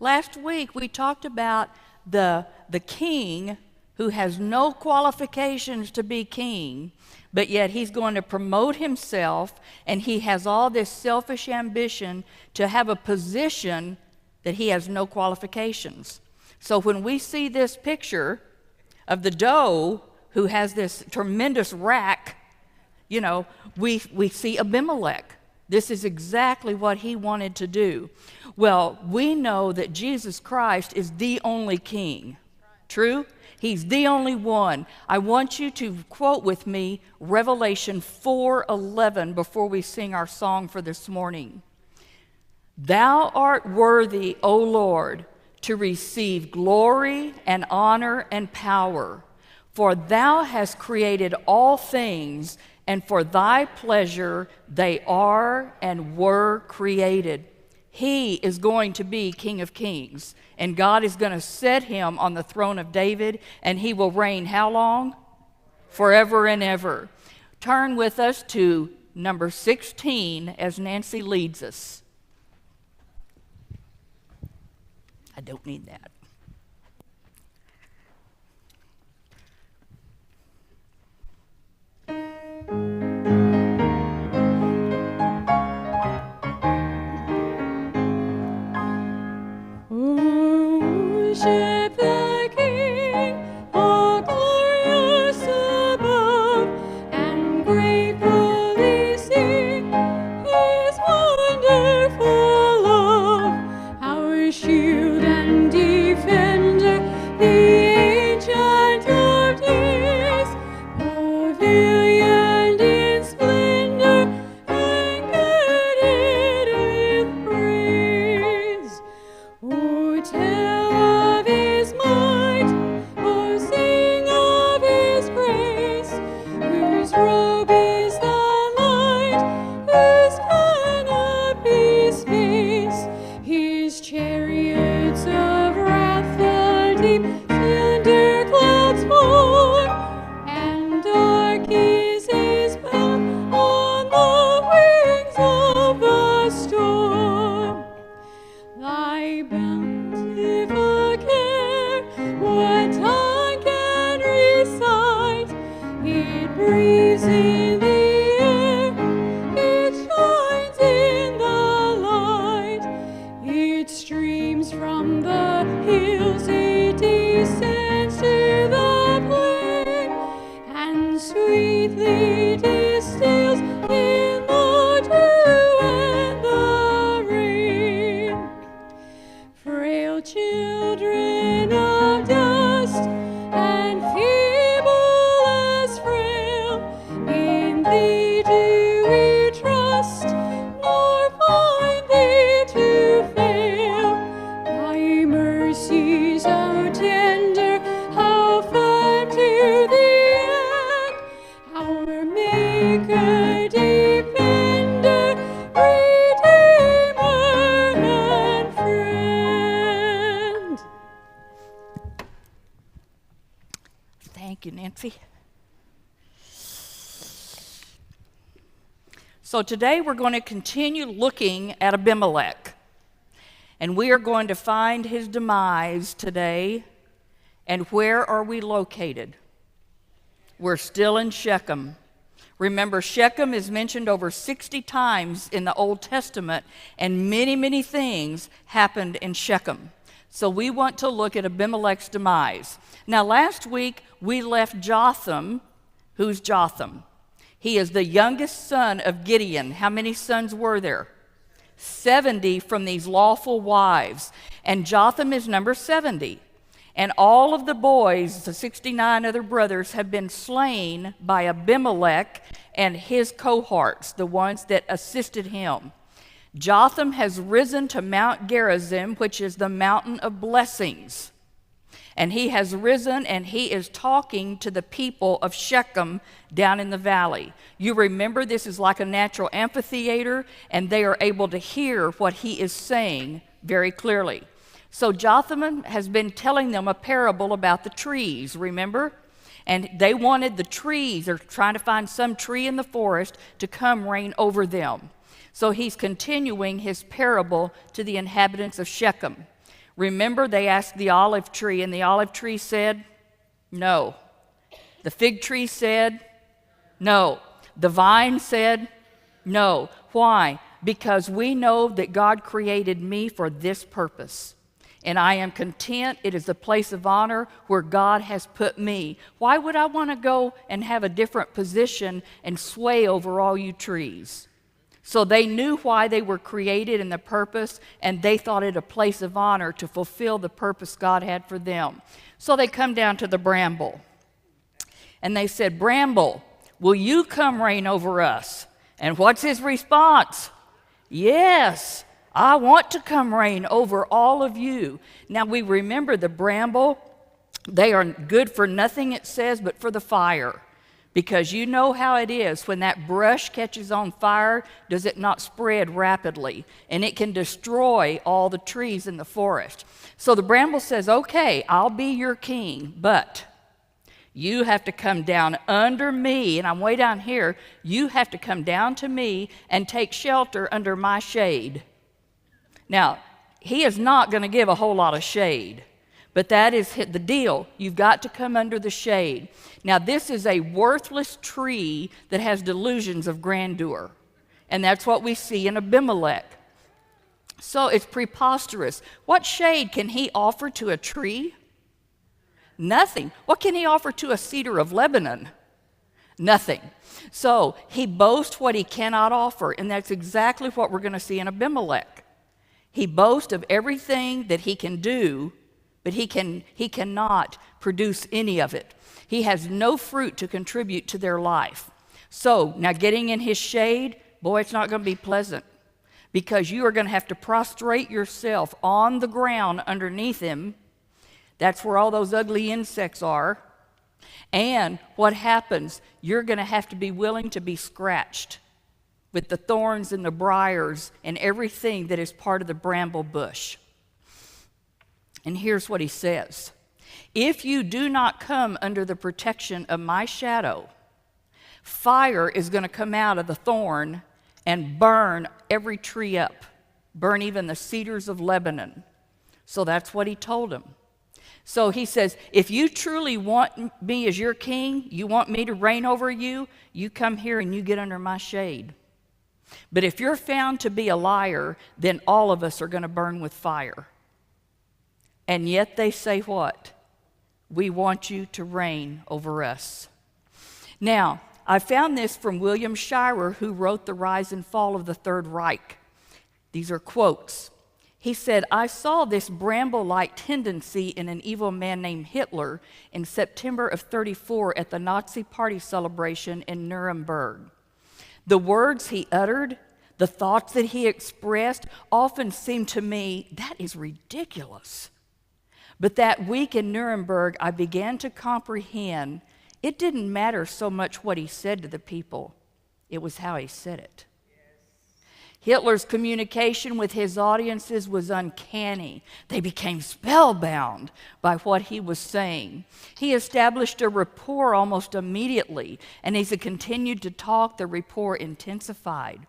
Last week we talked about the king who has no qualifications to be king, but yet he's going to promote himself, and he has all this selfish ambition to have a position that he has no qualifications. So when we see this picture of the doe who has this tremendous rack, we see Abimelech. This is exactly what he wanted to do. Well, we know that Jesus Christ is the only king. True? He's the only one. I want you to quote with me Revelation 4:11 before we sing our song for this morning. Thou art worthy, O Lord, to receive glory and honor and power, for thou hast created all things, and for thy pleasure they are and were created. He is going to be King of Kings, and God is going to set him on the throne of David, and he will reign how long? Forever and ever. Turn with us to number 16 as Nancy leads us. I don't need that. Worship the King, all glorious above, and gratefully sing His wonderful love. Our shield and defender, the Ancient of Days, pavilioned in splendor and girded with praise. Oh, tell of His might, oh, sing of His grace, whose robe is the light, whose canopy space, His chariots of wrath the deep thunder clouds form, and dark is His path on the wings of the storm. Thy bountiful care, what tongue can recite? It breathes in the air, it shines in the light, it streams from the hills, it descends to the plain, and sweetly distills in the dew and the rain. Frail children of dust and feeble as frail, in Thee do we trust, nor find Thee to fail. Thy mercies, O tender, how firm to the end, our Maker, Defender, Redeemer, and Friend. Thank you, Nancy. So today we're going to continue looking at Abimelech. And we are going to find his demise today. And where are we located? We're still in Shechem. Remember, Shechem is mentioned over 60 times in the Old Testament, and many, many things happened in Shechem. So we want to look at Abimelech's demise. Now, last week we left Jotham. Who's Jotham? He is the youngest son of Gideon. How many sons were there? 70 from these lawful wives. And Jotham is number 70. And all of the boys, the 69 other brothers, have been slain by Abimelech and his cohorts, the ones that assisted him. Jotham has risen to Mount Gerizim, which is the mountain of blessings. And he has risen and he is talking to the people of Shechem down in the valley. You remember, this is like a natural amphitheater, and they are able to hear what he is saying very clearly. So Jotham has been telling them a parable about the trees, remember? And they wanted the trees, they're trying to find some tree in the forest to come reign over them. So he's continuing his parable to the inhabitants of Shechem. Remember, they asked the olive tree, and the olive tree said, no. The fig tree said, no. The vine said, no. Why? Because we know that God created me for this purpose. And I am content. It is the place of honor where God has put me. Why would I want to go and have a different position and sway over all you trees? So they knew why they were created and the purpose, and they thought it a place of honor to fulfill the purpose God had for them. So they come down to the bramble. And they said, Bramble, will you come reign over us? And what's his response? Yes, I want to come reign over all of you. Now we remember the bramble, they are good for nothing, it says, but for the fire. Because you know how it is when that brush catches on fire, does it not spread rapidly? And it can destroy all the trees in the forest. So the bramble says, okay, I'll be your king, but you have to come down under me, and I'm way down here. You have to come down to me and take shelter under my shade. Now, he is not going to give a whole lot of shade. But that is the deal. You've got to come under the shade. Now, this is a worthless tree that has delusions of grandeur. And that's what we see in Abimelech. So it's preposterous. What shade can he offer to a tree? Nothing. What can he offer to a cedar of Lebanon? Nothing. So he boasts what he cannot offer. And that's exactly what we're going to see in Abimelech. He boasts of everything that he can do, but he cannot produce any of it. He has no fruit to contribute to their life. So now getting in his shade, boy, it's not going to be pleasant, because you are going to have to prostrate yourself on the ground underneath him. That's where all those ugly insects are. And what happens? You're going to have to be willing to be scratched with the thorns and the briars and everything that is part of the bramble bush. And here's what he says. If you do not come under the protection of my shadow, fire is going to come out of the thorn and burn every tree up, burn even the cedars of Lebanon. So that's what he told him. So he says, if you truly want me as your king, you want me to reign over you, you come here and you get under my shade. But if you're found to be a liar, then all of us are going to burn with fire. And yet they say what? We want you to reign over us. Now, I found this from William Shirer, who wrote The Rise and Fall of the Third Reich. These are quotes. He said, I saw this bramble-like tendency in an evil man named Hitler in September of 1934 at the Nazi party celebration in Nuremberg. The words he uttered, the thoughts that he expressed, often seemed to me, that is ridiculous. But that week in Nuremberg, I began to comprehend it didn't matter so much what he said to the people. It was how he said it. Hitler's communication with his audiences was uncanny. They became spellbound by what he was saying. He established a rapport almost immediately, and as he continued to talk, the rapport intensified.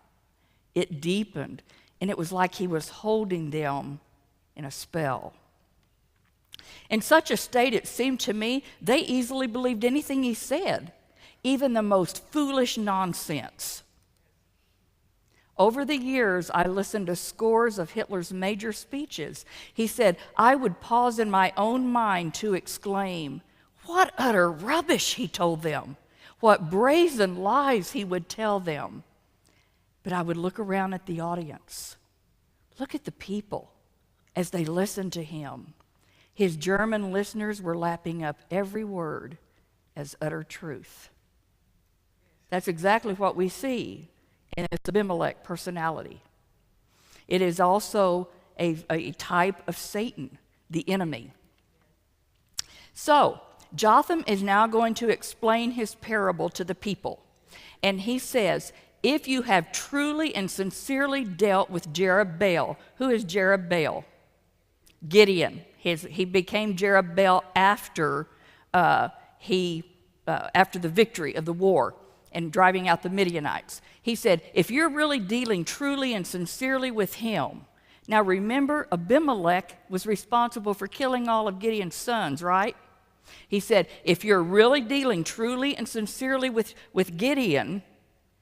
It deepened, and it was like he was holding them in a spell. In such a state, it seemed to me, they easily believed anything he said, even the most foolish nonsense. Over the years, I listened to scores of Hitler's major speeches. He said, I would pause in my own mind to exclaim, what utter rubbish he told them. What brazen lies he would tell them. But I would look around at the audience. Look at the people as they listened to him. His German listeners were lapping up every word as utter truth. That's exactly what we see in his Abimelech personality. It is also a type of Satan, the enemy. So, Jotham is now going to explain his parable to the people. And he says, if you have truly and sincerely dealt with Jerubbaal, who is Jerubbaal? Gideon. He became Jerubbaal after the victory of the war and driving out the Midianites. He said, if you're really dealing truly and sincerely with him, Now remember, Abimelech was responsible for killing all of Gideon's sons, right? He said, if you're really dealing truly and sincerely with Gideon,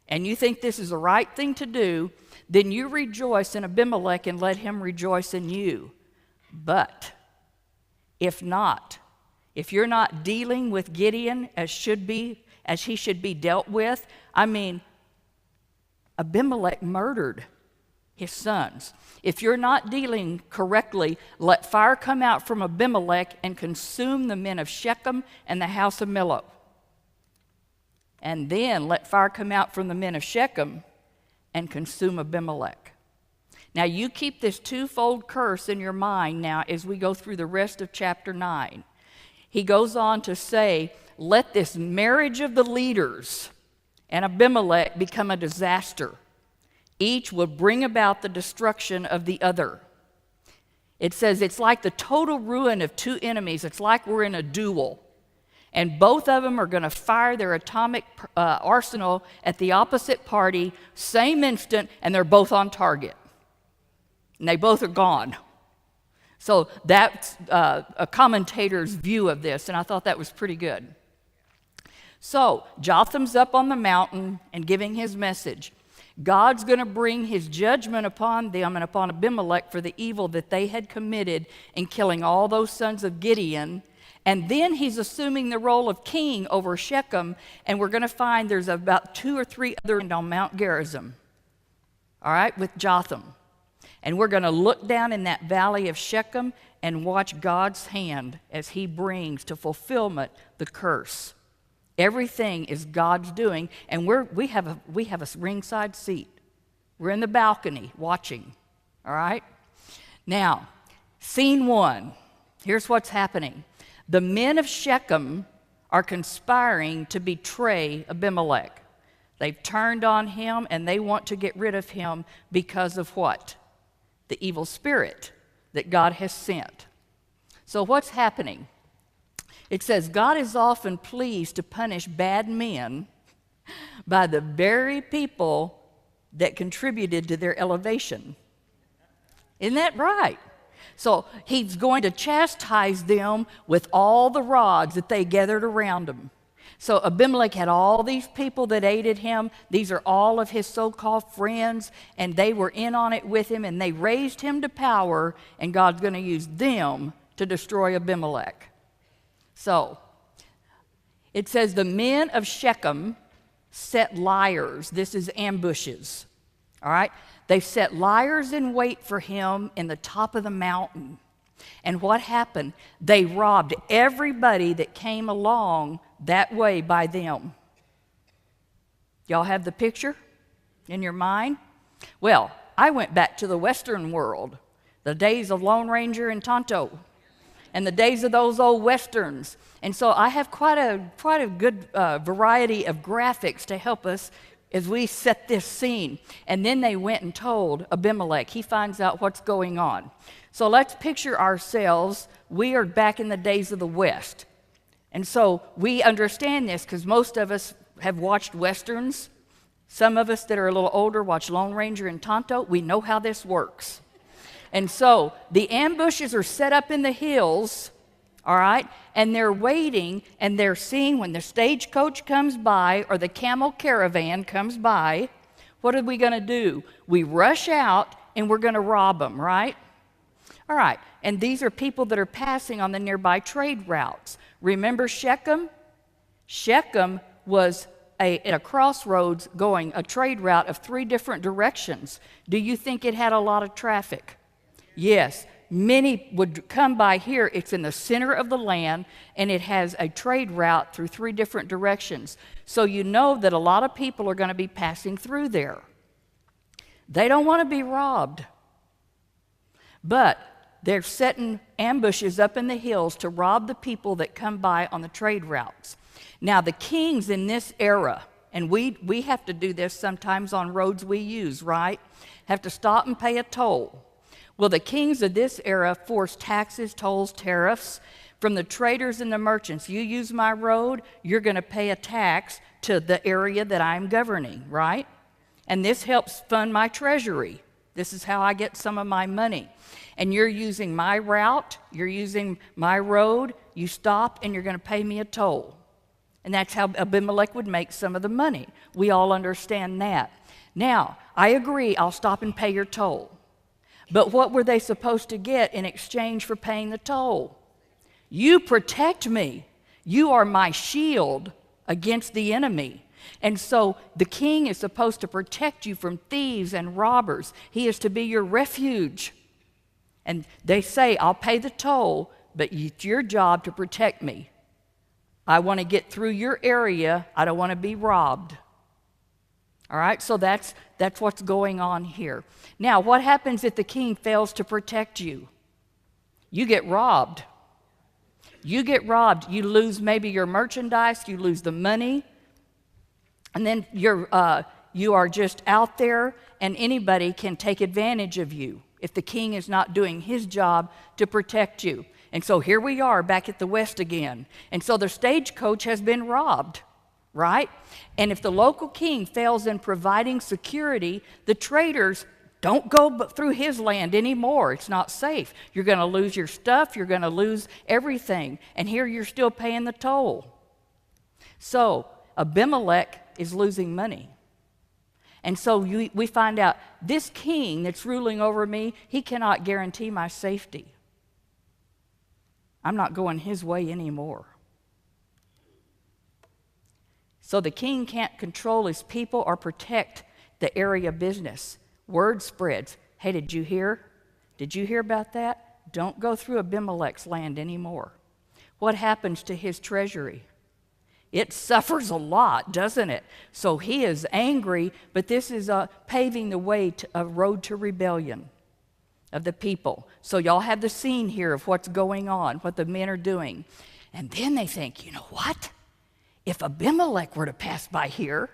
and you think this is the right thing to do, then you rejoice in Abimelech and let him rejoice in you. But if not, if you're not dealing with Gideon as he should be dealt with, I mean, Abimelech murdered his sons. If you're not dealing correctly, let fire come out from Abimelech and consume the men of Shechem and the house of Millo. And then let fire come out from the men of Shechem and consume Abimelech. Now you keep this twofold curse in your mind now as we go through the rest of chapter 9. He goes on to say, let this marriage of the leaders and Abimelech become a disaster. Each will bring about the destruction of the other. It says it's like the total ruin of two enemies. It's like we're in a duel. And both of them are going to fire their atomic arsenal at the opposite party, same instant, and they're both on target. And they both are gone. So that's a commentator's view of this, and I thought that was pretty good. So Jotham's up on the mountain and giving his message. God's going to bring his judgment upon them and upon Abimelech for the evil that they had committed in killing all those sons of Gideon. And then he's assuming the role of king over Shechem, and we're going to find there's about 2 or 3 others on Mount Gerizim, all right, with Jotham. And we're going to look down in that valley of Shechem and watch God's hand as he brings to fulfillment the curse. Everything is God's doing, and we have a ringside seat. We're in the balcony watching, all right? Now, scene 1. Here's what's happening. The men of Shechem are conspiring to betray Abimelech. They've turned on him, and they want to get rid of him because of what? The evil spirit that God has sent. So what's happening? It says, God is often pleased to punish bad men by the very people that contributed to their elevation. Isn't that right? So he's going to chastise them with all the rods that they gathered around him. So Abimelech had all these people that aided him. These are all of his so-called friends, and they were in on it with him, and they raised him to power, and God's going to use them to destroy Abimelech. So, it says the men of Shechem set liars. This is ambushes, all right? They set liars in wait for him in the top of the mountain. And what happened? They robbed everybody that came along that way by them. Y'all have the picture in your mind? Well, I went back to the Western world, the days of Lone Ranger and Tonto, and the days of those old Westerns. And so I have quite a good variety of graphics to help us as we set this scene. And then they went and told Abimelech. He finds out what's going on. So let's picture ourselves. We are back in the days of the West. And so we understand this because most of us have watched Westerns. Some of us that are a little older watch Lone Ranger and Tonto. We know how this works. And so the ambushes are set up in the hills, all right, and they're waiting, and they're seeing when the stagecoach comes by or the camel caravan comes by, what are we going to do? We rush out, and we're going to rob them, right? All right, and these are people that are passing on the nearby trade routes. Remember Shechem? Shechem was at a crossroads going a trade route of 3 different directions. Do you think it had a lot of traffic? Yes, many would come by here. It's in the center of the land, and it has a trade route through 3 different directions. So you know that a lot of people are going to be passing through there. They don't want to be robbed. But they're setting ambushes up in the hills to rob the people that come by on the trade routes. Now, the kings in this era, and we have to do this sometimes on roads we use, right? Have to stop and pay a toll. Well, the kings of this era forced taxes, tolls, tariffs from the traders and the merchants. You use my road, you're going to pay a tax to the area that I'm governing, right? And this helps fund my treasury. This is how I get some of my money. And you're using my route, you're using my road, you stop and you're going to pay me a toll. And that's how Abimelech would make some of the money. We all understand that. Now, I agree, I'll stop and pay your toll. But what were they supposed to get in exchange for paying the toll? You protect me. You are my shield against the enemy. And so the king is supposed to protect you from thieves and robbers. He is to be your refuge. And they say, I'll pay the toll, but it's your job to protect me. I want to get through your area. I don't want to be robbed. All right, so that's what's going on here. Now, what happens if the king fails to protect you? You get robbed. You get robbed. You lose maybe your merchandise. You lose the money. And then you are just out there, and anybody can take advantage of you if the king is not doing his job to protect you. And so here we are back at the West again. And so the stagecoach has been robbed, right? And if the local king fails in providing security, the traders don't go through his land anymore. It's not safe. You're going to lose your stuff. You're going to lose everything. And here you're still paying the toll. So Abimelech is losing money. And so we find out this king that's ruling over me, he cannot guarantee my safety. I'm not going his way anymore. So the king can't control his people or protect the area business. Word spreads. Hey, did you hear? Did you hear about that? Don't go through Abimelech's land anymore. What happens to his treasury? It suffers a lot, doesn't it? So he is angry, but this is paving the way to a road to rebellion of the people. So y'all have the scene here of what's going on, what the men are doing. And then they think, you know what? If Abimelech were to pass by here,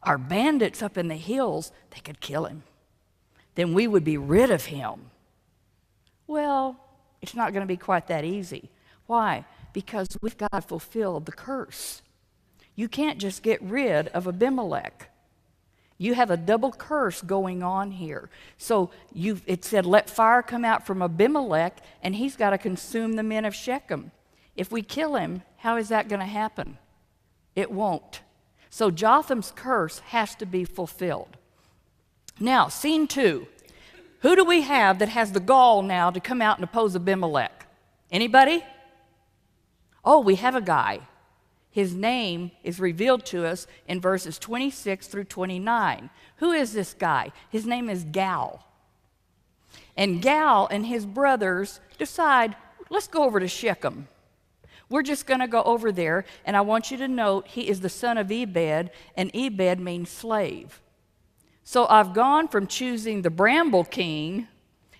our bandits up in the hills, they could kill him. Then we would be rid of him. Well, it's not going to be quite that easy. Why? Because we've got to fulfill the curse. You can't just get rid of Abimelech. You have a double curse going on here. So it said, let fire come out from Abimelech, and he's got to consume the men of Shechem. If we kill him, how is that going to happen? It won't. So Jotham's curse has to be fulfilled. Now, scene 2. Who do we have that has the gall now to come out and oppose Abimelech? Anybody? Oh, we have a guy. His name is revealed to us in verses 26 through 29. Who is this guy? His name is Gal. And Gal and his brothers decide, let's go over to Shechem. We're just going to go over there, and I want you to note he is the son of Ebed, and Ebed means slave. So I've gone from choosing the bramble king,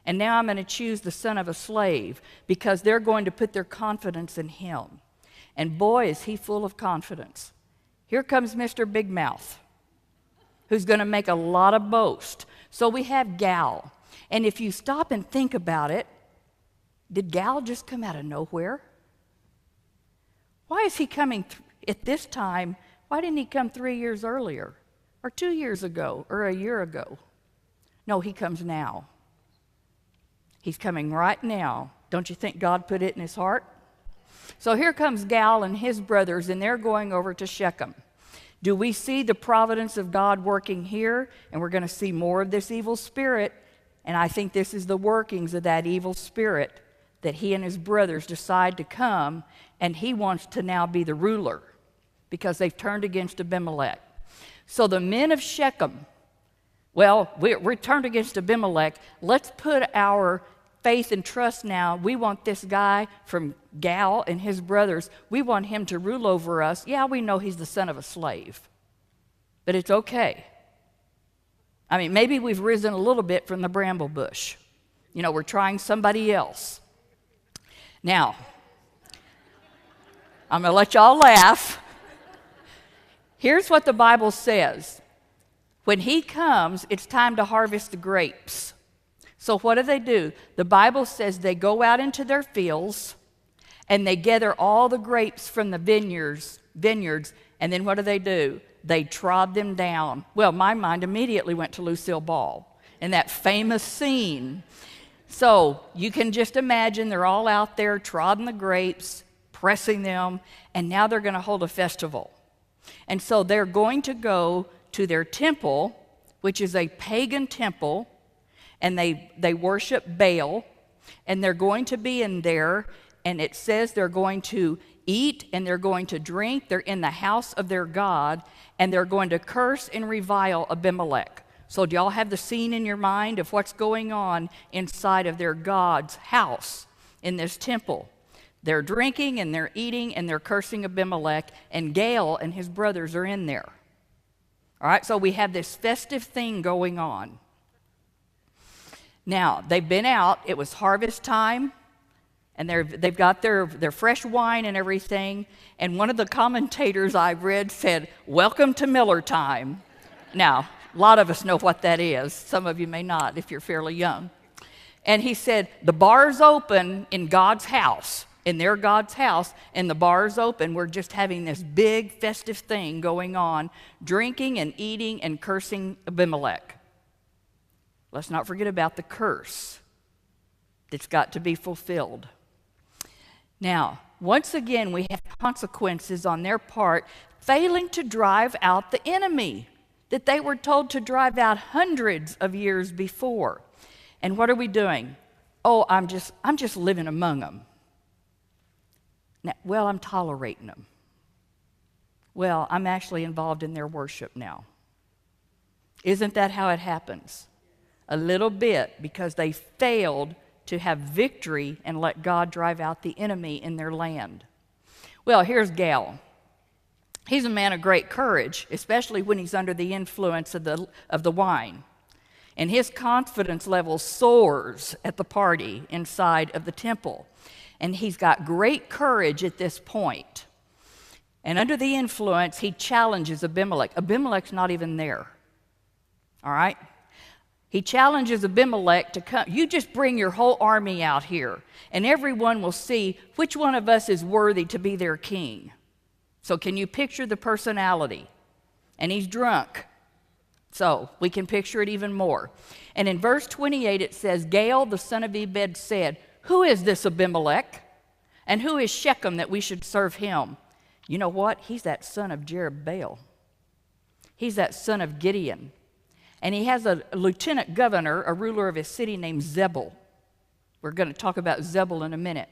and now I'm going to choose the son of a slave, because they're going to put their confidence in him. And boy, is he full of confidence. Here comes Mr. Big Mouth, who's going to make a lot of boast. So we have Gal. And if you stop and think about it, did Gal just come out of nowhere? Why is he coming at this time? Why didn't he come 3 years earlier, or 2 years ago, or a year ago? No, he comes now. He's coming right now. Don't you think God put it in his heart? So here comes Gal and his brothers, and they're going over to Shechem. Do we see the providence of God working here? And we're going to see more of this evil spirit. And I think this is the workings of that evil spirit, that he and his brothers decide to come, and he wants to now be the ruler because they've turned against Abimelech. So the men of Shechem, well, we're turned against Abimelech. Let's put our faith and trust now. We want this guy from Gal and his brothers. We want him to rule over us. Yeah, we know he's the son of a slave, but it's okay. I mean, maybe we've risen a little bit from the bramble bush. You know, we're trying somebody else. Now, I'm going to let y'all laugh. Here's what the Bible says. When he comes, it's time to harvest the grapes. So what do? The Bible says they go out into their fields and they gather all the grapes from the vineyards, and then what do? They trod them down. Well, my mind immediately went to Lucille Ball. in that famous scene. So you can just imagine they're all out there trodding the grapes, pressing them, and now they're going to hold a festival. And so they're going to go to their temple, which is a pagan temple, and they worship Baal, and they're going to be in there, and it says they're going to eat and they're going to drink. They're in the house of their God, and they're going to curse and revile Abimelech. So do y'all have the scene in your mind of what's going on inside of their God's house in this temple? They're drinking and they're eating and they're cursing Abimelech, and Gaal and his brothers are in there. All right, so we have this festive thing going on. Now, they've been out. It was harvest time, and they've got their fresh wine and everything. And one of the commentators I read said, "Welcome to Miller time." Now, a lot of us know what that is. Some of you may not if you're fairly young. And he said, the bar's open in God's house, in their God's house, and the bar's open. We're just having this big festive thing going on, drinking and eating and cursing Abimelech. Let's not forget about the curse that's got to be fulfilled. Now, once again, we have consequences on their part, failing to drive out the enemy that they were told to drive out hundreds of years before. And what are we doing? Oh, I'm just living among them. Now, well, I'm tolerating them. Well, I'm actually involved in their worship now. Isn't that how it happens? A little bit, because they failed to have victory and let God drive out the enemy in their land. Well, here's Gaal. He's a man of great courage, especially when he's under the influence of the wine. And his confidence level soars at the party inside of the temple. And he's got great courage at this point. And under the influence, he challenges Abimelech. Abimelech's not even there. All right? He challenges Abimelech to come. You just bring your whole army out here, and everyone will see which one of us is worthy to be their king. So can you picture the personality? And he's drunk. So we can picture it even more. And in verse 28 it says, Gaal the son of Ebed said, "Who is this Abimelech? And who is Shechem that we should serve him?" You know what? He's that son of Jerubbaal. He's that son of Gideon. And he has a lieutenant governor, a ruler of his city named Zebul. We're going to talk about Zebul in a minute.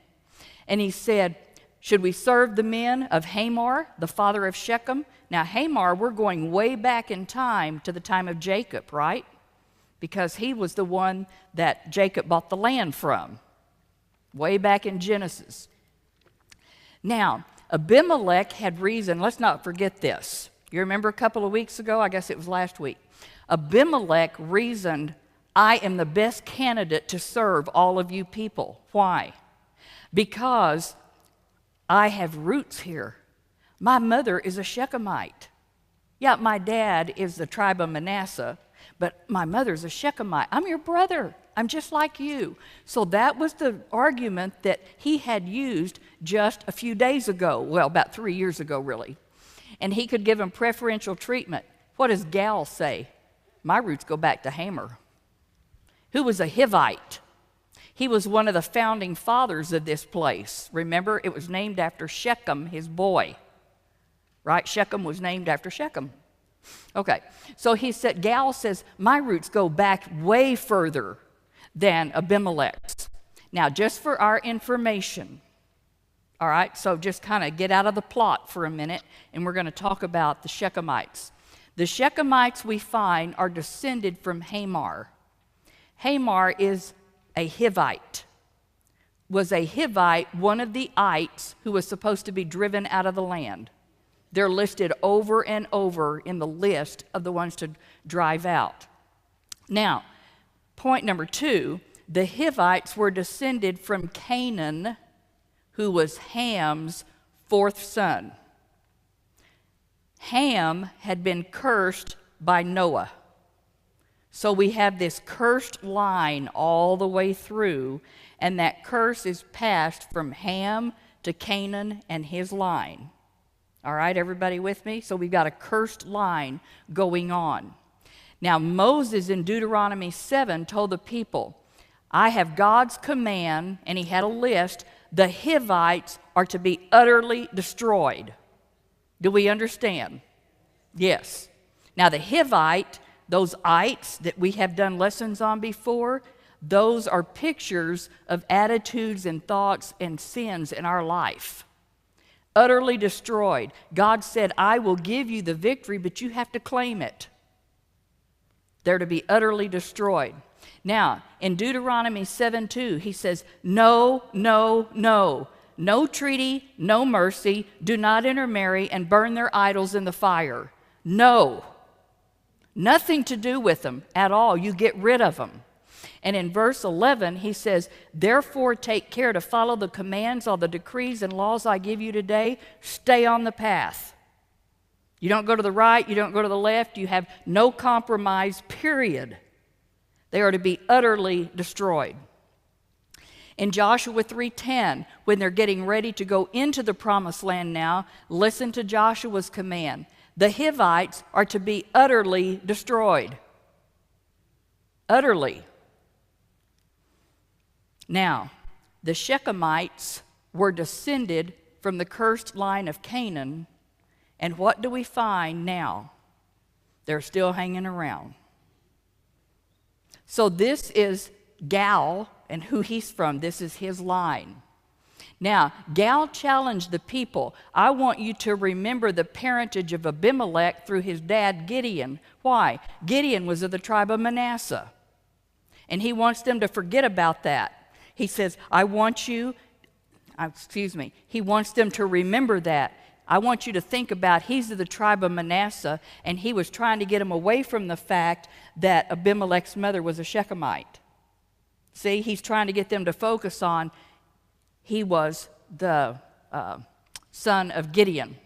And he said, "Should we serve the men of Hamor, the father of Shechem?" Now, Hamor, we're going way back in time to the time of Jacob, right? Because he was the one that Jacob bought the land from, way back in Genesis. Now, Abimelech had reason. Let's not forget this. You remember a couple of weeks ago? I guess it was last week. Abimelech reasoned, "I am the best candidate to serve all of you people." Why? Because I have roots here. My mother is a Shechemite. Yeah, my dad is the tribe of Manasseh, but my mother's a Shechemite. I'm your brother. I'm just like you. So that was the argument that he had used just a few days ago. Well, about 3 years ago, really. And he could give him preferential treatment. What does Gaal say? My roots go back to Hamor, who was a Hivite. He was one of the founding fathers of this place. Remember, it was named after Shechem, his boy. Right? Shechem was named after Shechem. Okay, so Gaal says, my roots go back way further than Abimelech's. Now, just for our information, all right, so just kind of get out of the plot for a minute, and we're going to talk about the Shechemites. The Shechemites we find are descended from Hamor. Hamor is a Hivite. Was a Hivite one of the ites who was supposed to be driven out of the land? They're listed over and over in the list of the ones to drive out. Now, point number 2, the Hivites were descended from Canaan, who was Ham's 4th son. Ham had been cursed by Noah. So we have this cursed line all the way through, and that curse is passed from Ham to Canaan and his line. All right, everybody with me? So we've got a cursed line going on. Now, Moses in Deuteronomy 7 told the people, I have God's command, and he had a list, the Hivites are to be utterly destroyed. Do we understand? Yes. Now, the Hivite, those ites that we have done lessons on before, those are pictures of attitudes and thoughts and sins in our life. Utterly destroyed. God said, I will give you the victory, but you have to claim it. They're to be utterly destroyed. Now, in Deuteronomy 7:2, he says, no, no, no. No treaty, no mercy. Do not intermarry and burn their idols in the fire. No. Nothing to do with them at all. You get rid of them. And in verse 11, he says, therefore take care to follow the commands, all the decrees and laws I give you today. Stay on the path. You don't go to the right, you don't go to the left, you have no compromise, period. They are to be utterly destroyed. In Joshua 3:10, when they're getting ready to go into the promised land now, listen to Joshua's command. The Hivites are to be utterly destroyed. Utterly. Now, the Shechemites were descended from the cursed line of Canaan, and what do we find now? They're still hanging around. So this is Gal, and who he's from. This is his line. Now, Gal challenged the people. I want you to remember the parentage of Abimelech through his dad Gideon. Why? Gideon was of the tribe of Manasseh. And he wants them to forget about that. He says, he wants them to remember that. I want you to think about he's of the tribe of Manasseh, and he was trying to get them away from the fact that Abimelech's mother was a Shechemite. See, he's trying to get them to focus on he was the son of Gideon.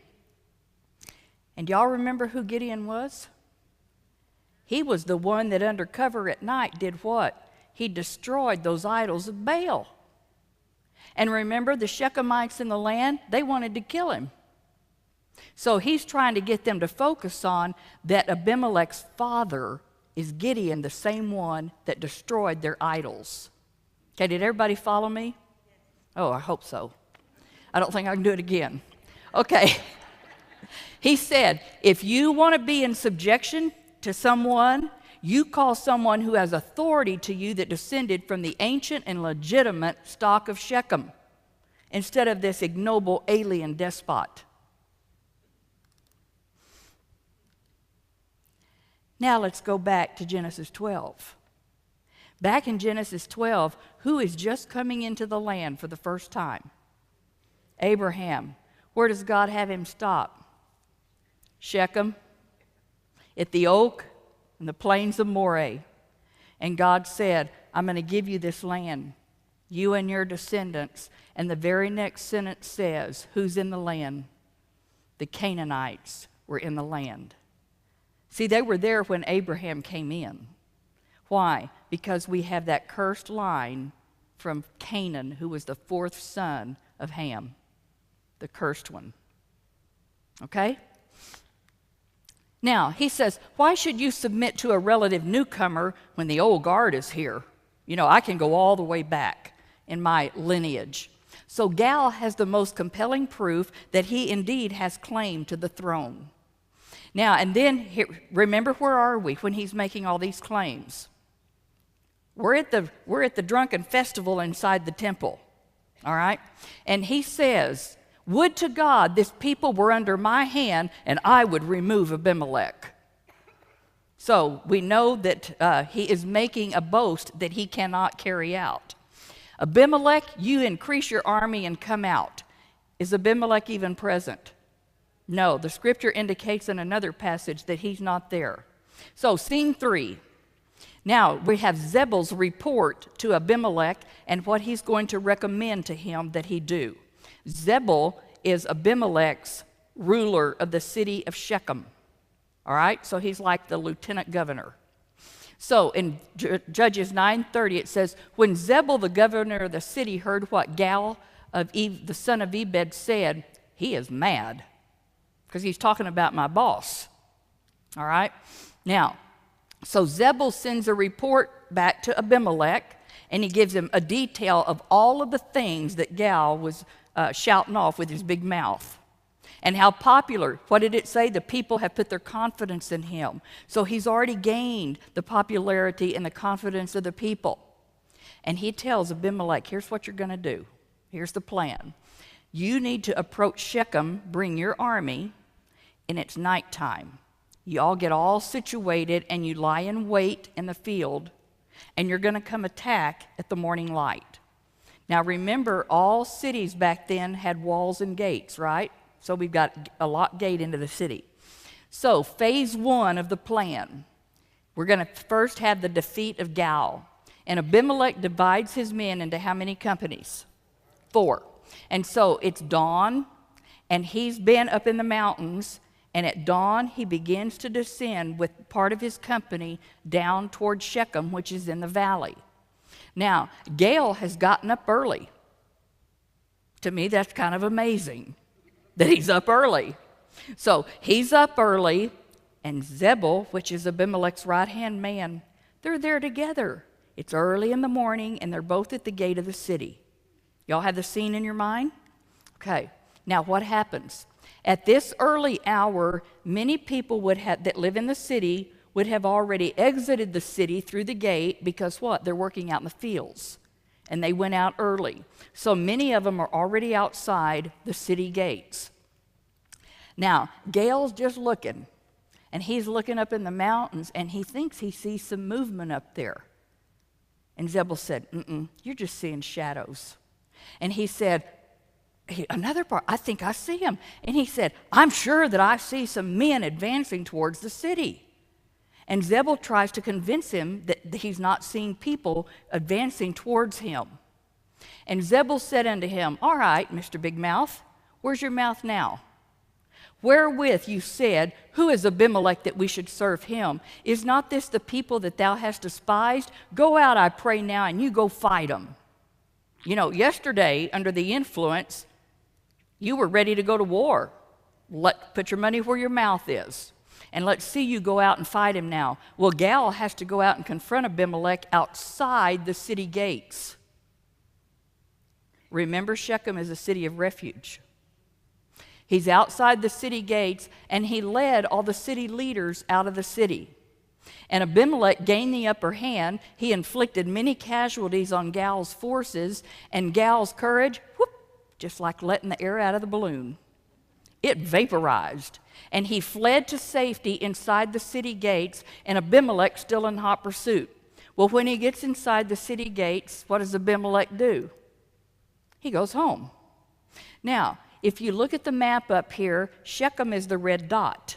And y'all remember who Gideon was? He was the one that undercover at night did what? He destroyed those idols of Baal. And remember, the Shechemites in the land, they wanted to kill him. So he's trying to get them to focus on that Abimelech's father is Gideon, the same one that destroyed their idols. Okay, did everybody follow me? Oh, I hope so. I don't think I can do it again. Okay. He said, if you want to be in subjection to someone, you call someone who has authority to you that descended from the ancient and legitimate stock of Shechem, instead of this ignoble alien despot. Now let's go back to Genesis 12. Back in Genesis 12, who is just coming into the land for the first time? Abraham. Where does God have him stop? Shechem, at the oak and the plains of Moreh. And God said, I'm going to give you this land, you and your descendants. And the very next sentence says, who's in the land? The Canaanites were in the land. See, they were there when Abraham came in. Why? Because we have that cursed line from Canaan, who was the fourth son of Ham, the cursed one. Okay? Now, he says, why should you submit to a relative newcomer when the old guard is here? You know, I can go all the way back in my lineage. So Gal has the most compelling proof that he indeed has claim to the throne. Now, and then, remember, where are we when he's making all these claims? We're at the drunken festival inside the temple, all right? And he says, would to God this people were under my hand, and I would remove Abimelech. So we know that he is making a boast that he cannot carry out. Abimelech, you increase your army and come out. Is Abimelech even present? No, the scripture indicates in another passage that he's not there. So, scene 3. Now, we have Zebul's report to Abimelech and what he's going to recommend to him that he do. Zebul is Abimelech's ruler of the city of Shechem. All right? So he's like the lieutenant governor. So in Judges 9:30, it says, when Zebul, the governor of the city, heard what Gal, the son of Ebed, said, he is mad, because he's talking about my boss. All right? Now, So Zebul sends a report back to Abimelech, and he gives him a detail of all of the things that Gal was shouting off with his big mouth. And how popular, what did it say? The people have put their confidence in him. So he's already gained the popularity and the confidence of the people. And he tells Abimelech, here's what you're going to do. Here's the plan. You need to approach Shechem, bring your army, and it's nighttime. You all get all situated and you lie in wait in the field, and you're going to come attack at the morning light. Now remember, all cities back then had walls and gates, right? So we've got a locked gate into the city. So phase 1 of the plan, we're going to first have the defeat of Gal. And Abimelech divides his men into how many companies? 4. And so it's dawn, and he's been up in the mountains, and at dawn he begins to descend with part of his company down towards Shechem, which is in the valley. Now, Gaal has gotten up early. To me, that's kind of amazing that he's up early. So he's up early, and Zebul, which is Abimelech's right-hand man, they're there together. It's early in the morning, and they're both at the gate of the city. Y'all have the scene in your mind? Okay, now what happens? At this early hour, many people that live in the city would have already exited the city through the gate because what? They're working out in the fields, and they went out early. So many of them are already outside the city gates. Now, Gaal's just looking, and he's looking up in the mountains, and he thinks he sees some movement up there. And Zebul said, you're just seeing shadows. And he said, another part, I think I see him. And he said, I'm sure that I see some men advancing towards the city. And Zebul tries to convince him that he's not seeing people advancing towards him. And Zebul said unto him, all right, Mr. Big Mouth, where's your mouth now? Wherewith you said, who is Abimelech that we should serve him? Is not this the people that thou hast despised? Go out, I pray now, and you go fight them. You know, yesterday, under the influence, you were ready to go to war. Put your money where your mouth is. And let's see you go out and fight him now. Well, Gaal has to go out and confront Abimelech outside the city gates. Remember, Shechem is a city of refuge. He's outside the city gates, and he led all the city leaders out of the city. And Abimelech gained the upper hand. He inflicted many casualties on Gaal's forces, and Gaal's courage, whoop, just like letting the air out of the balloon. It vaporized, and he fled to safety inside the city gates, and Abimelech still in hot pursuit. Well, when he gets inside the city gates, what does Abimelech do? He goes home. Now, if you look at the map up here, Shechem is the red dot.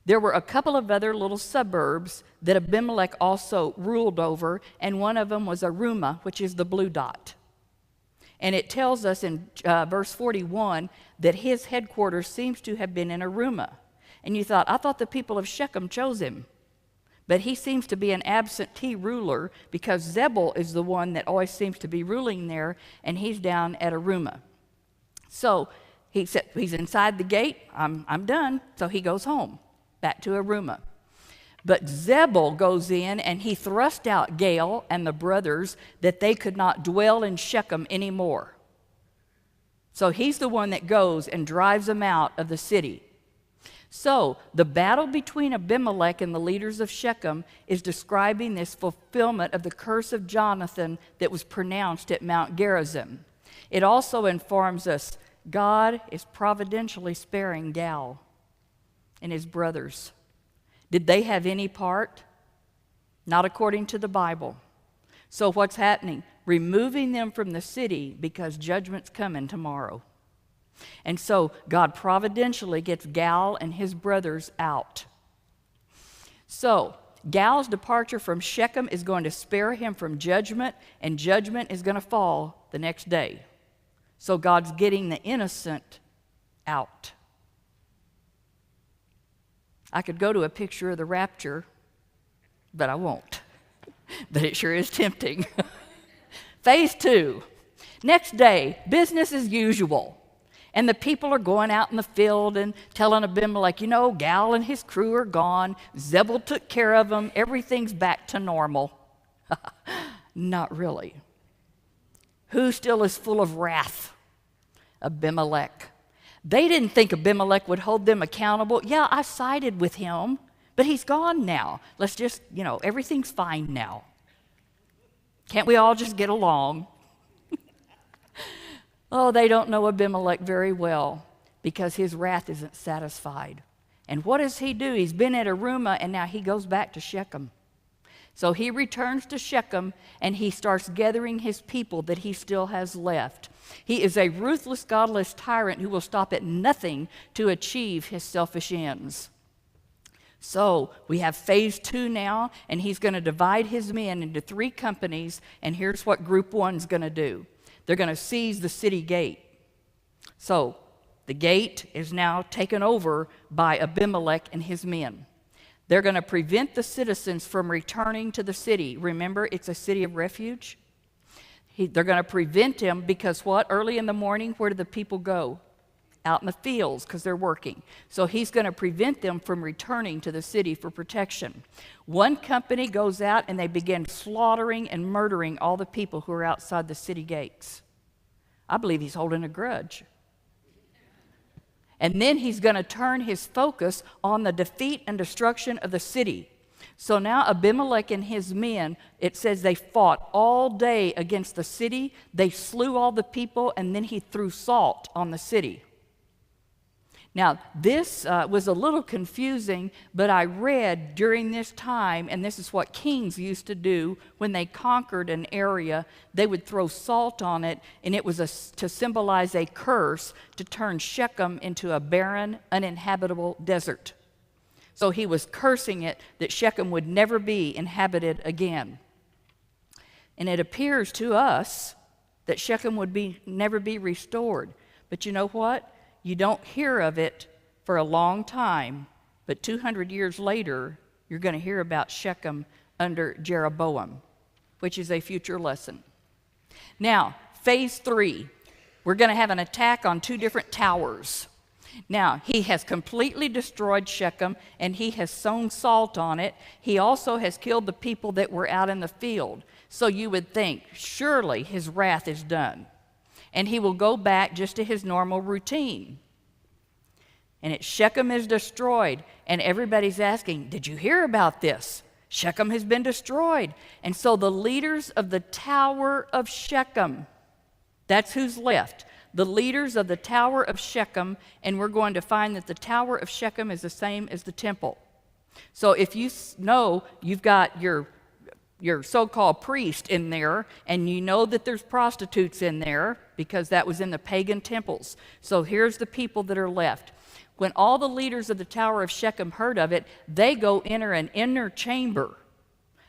There were a couple of other little suburbs that Abimelech also ruled over, and one of them was Arumah, which is the blue dot. And it tells us in verse 41 that his headquarters seems to have been in Arumah. And you thought, I thought the people of Shechem chose him. But he seems to be an absentee ruler because Zebul is the one that always seems to be ruling there, and he's down at Arumah. So he said, he's inside the gate, I'm done. So he goes home, back to Arumah. But Zebul goes in and he thrust out Gaal and the brothers that they could not dwell in Shechem anymore. So he's the one that goes and drives them out of the city. So the battle between Abimelech and the leaders of Shechem is describing this fulfillment of the curse of Jonathan that was pronounced at Mount Gerizim. It also informs us God is providentially sparing Gaal and his brothers. Did they have any part? Not according to the Bible. So what's happening? Removing them from the city because judgment's coming tomorrow. And so God providentially gets Gaal and his brothers out. So Gaal's departure from Shechem is going to spare him from judgment, and judgment is going to fall the next day. So God's getting the innocent out. I could go to a picture of the rapture, but I won't. But it sure is tempting. Phase 2. Next day, business as usual. And the people are going out in the field and telling Abimelech, you know, Gal and his crew are gone. Zebul took care of them. Everything's back to normal. Not really. Who still is full of wrath? Abimelech. They didn't think Abimelech would hold them accountable. Yeah, I sided with him, but he's gone now. Let's just, everything's fine now. Can't we all just get along? Oh, they don't know Abimelech very well because his wrath isn't satisfied. And what does he do? He's been at Arumah, and now he goes back to Shechem. So he returns to Shechem, and he starts gathering his people that he still has left. He is a ruthless, godless tyrant who will stop at nothing to achieve his selfish ends. So we have phase 2 now, and he's going to divide his men into 3 companies, and here's what group 1's going to do. They're going to seize the city gate. So the gate is now taken over by Abimelech and his men. They're going to prevent the citizens from returning to the city. Remember, it's a city of refuge. They're going to prevent them because what? Early in the morning, where do the people go? Out in the fields because they're working. So he's going to prevent them from returning to the city for protection. One company goes out and they begin slaughtering and murdering all the people who are outside the city gates. I believe he's holding a grudge. And then he's going to turn his focus on the defeat and destruction of the city. So now Abimelech and his men, it says they fought all day against the city. They slew all the people, and then he threw salt on the city. Now, this was a little confusing, but I read during this time, and this is what kings used to do when they conquered an area. They would throw salt on it, and it was to symbolize a curse to turn Shechem into a barren, uninhabitable desert. So he was cursing it that Shechem would never be inhabited again. And it appears to us that Shechem would never be restored. But you know what? You don't hear of it for a long time, but 200 years later, you're going to hear about Shechem under Jeroboam, which is a future lesson. Now, phase 3, we're going to have an attack on 2 different towers. Now, he has completely destroyed Shechem, and he has sown salt on it. He also has killed the people that were out in the field. So you would think, surely his wrath is done. And he will go back just to his normal routine. And Shechem is destroyed, and everybody's asking, did you hear about this? Shechem has been destroyed. And so the leaders of the Tower of Shechem, that's who's left. The leaders of the Tower of Shechem, and we're going to find that the Tower of Shechem is the same as the temple. So if you know you've got your so-called priest in there, and you know that there's prostitutes in there, because that was in the pagan temples. So here's the people that are left. When all the leaders of the Tower of Shechem heard of it, they go enter an inner chamber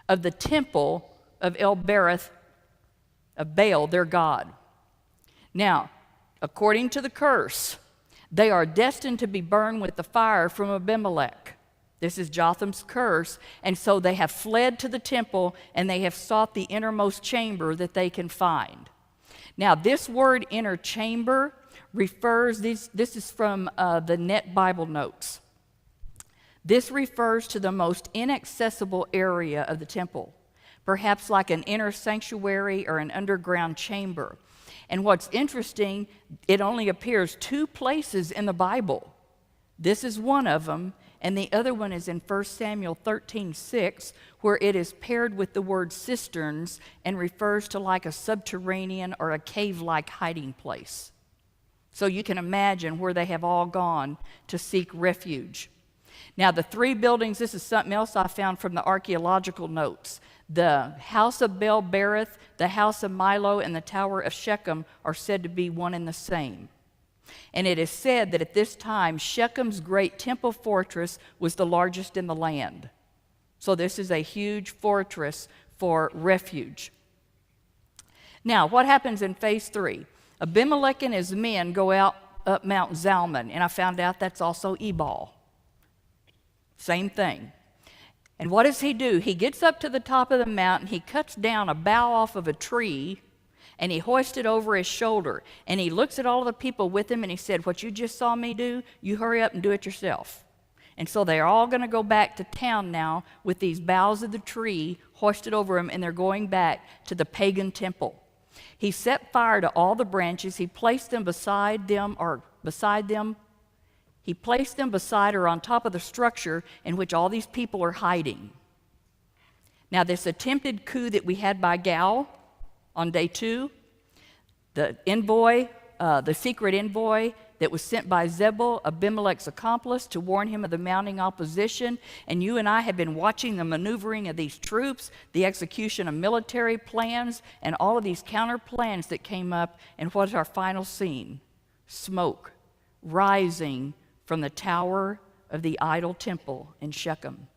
of the temple of El-Berith, of Baal, their god. Now, according to the curse, they are destined to be burned with the fire from Abimelech. This is Jotham's curse, and so they have fled to the temple, and they have sought the innermost chamber that they can find. Now, this word inner chamber refers, this is from the Net Bible Notes. This refers to the most inaccessible area of the temple, perhaps like an inner sanctuary or an underground chamber. And what's interesting, it only appears 2 places in the Bible. This is one of them, and the other one is in 1 Samuel 13:6, where it is paired with the word cisterns and refers to like a subterranean or a cave-like hiding place. So you can imagine where they have all gone to seek refuge. Now, the 3 buildings, this is something else I found from the archaeological notes. The house of Baal-berith, the house of Milo, and the Tower of Shechem are said to be one and the same. And it is said that at this time, Shechem's great temple fortress was the largest in the land. So this is a huge fortress for refuge. Now, what happens in phase 3? Abimelech and his men go out up Mount Zalmon, and I found out that's also Ebal. Same thing. And what does he do? He gets up to the top of the mountain, he cuts down a bough off of a tree, And he hoisted over his shoulder. And he looks at all of the people with him and he said, what you just saw me do, you hurry up and do it yourself. And so they're all going to go back to town now with these boughs of the tree hoisted over them, and they're going back to the pagan temple. He set fire to all the branches. He placed them beside them. He placed them beside or on top of the structure in which all these people are hiding. Now, this attempted coup that we had by Gal on day 2, the envoy, the secret envoy that was sent by Zebul, Abimelech's accomplice, to warn him of the mounting opposition. And you and I have been watching the maneuvering of these troops, the execution of military plans, and all of these counter plans that came up. And what's our final scene? Smoke rising from the tower of the idol temple in Shechem.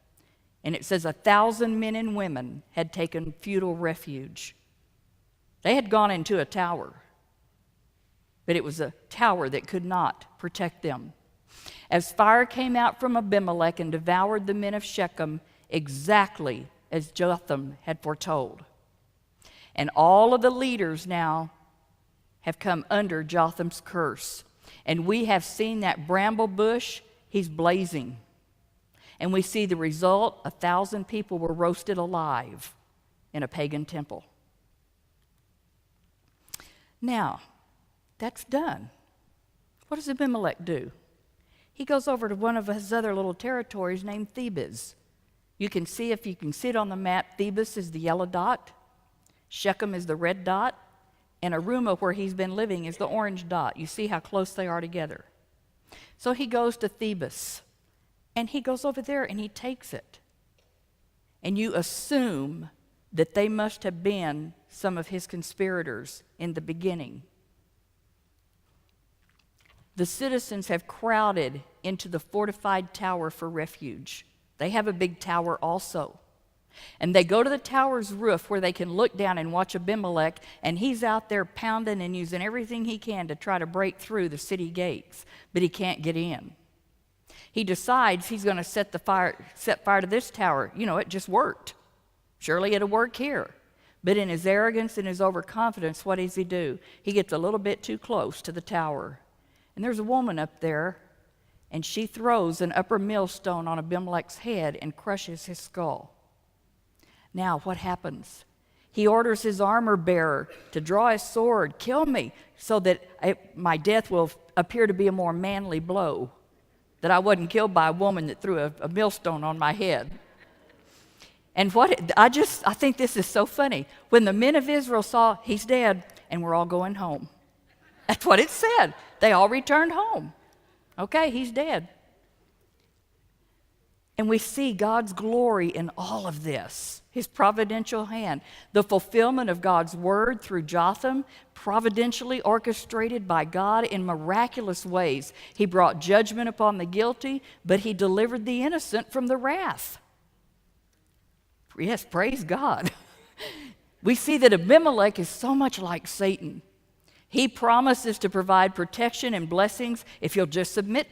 And it says 1,000 men and women had taken feudal refuge. They had gone into a tower, but it was a tower that could not protect them. As fire came out from Abimelech and devoured the men of Shechem, exactly as Jotham had foretold. And all of the leaders now have come under Jotham's curse. And we have seen that bramble bush, he's blazing. And we see the result, 1,000 people were roasted alive in a pagan temple. Now, that's done. What does Abimelech do? He goes over to one of his other little territories named Demise. You can see, if you can see it on the map, Demise is the yellow dot, Shechem is the red dot, and Aruma, where he's been living, is the orange dot. You see how close they are together. So he goes to Demise, and he goes over there and he takes it. And you assume that they must have been some of his conspirators in the beginning. The citizens have crowded into the fortified tower for refuge. They have a big tower also. And they go to the tower's roof where they can look down and watch Abimelech, and he's out there pounding and using everything he can to try to break through the city gates, but he can't get in. He decides he's going to set fire to this tower. You know, it just worked. Surely it'll work here. But in his arrogance and his overconfidence, what does he do? He gets a little bit too close to the tower. And there's a woman up there, and she throws an upper millstone on Abimelech's head and crushes his skull. Now, what happens? He orders his armor bearer to draw his sword, kill me, so that my death will appear to be a more manly blow, that I wasn't killed by a woman that threw a millstone on my head. And I think this is so funny. When the men of Israel saw he's dead, and we're all going home. That's what it said. They all returned home. Okay, he's dead. And we see God's glory in all of this, his providential hand, the fulfillment of God's word through Jotham, providentially orchestrated by God in miraculous ways. He brought judgment upon the guilty, but he delivered the innocent from the wrath. Yes, praise God. We see that Abimelech is so much like Satan. He promises to provide protection and blessings if you'll just submit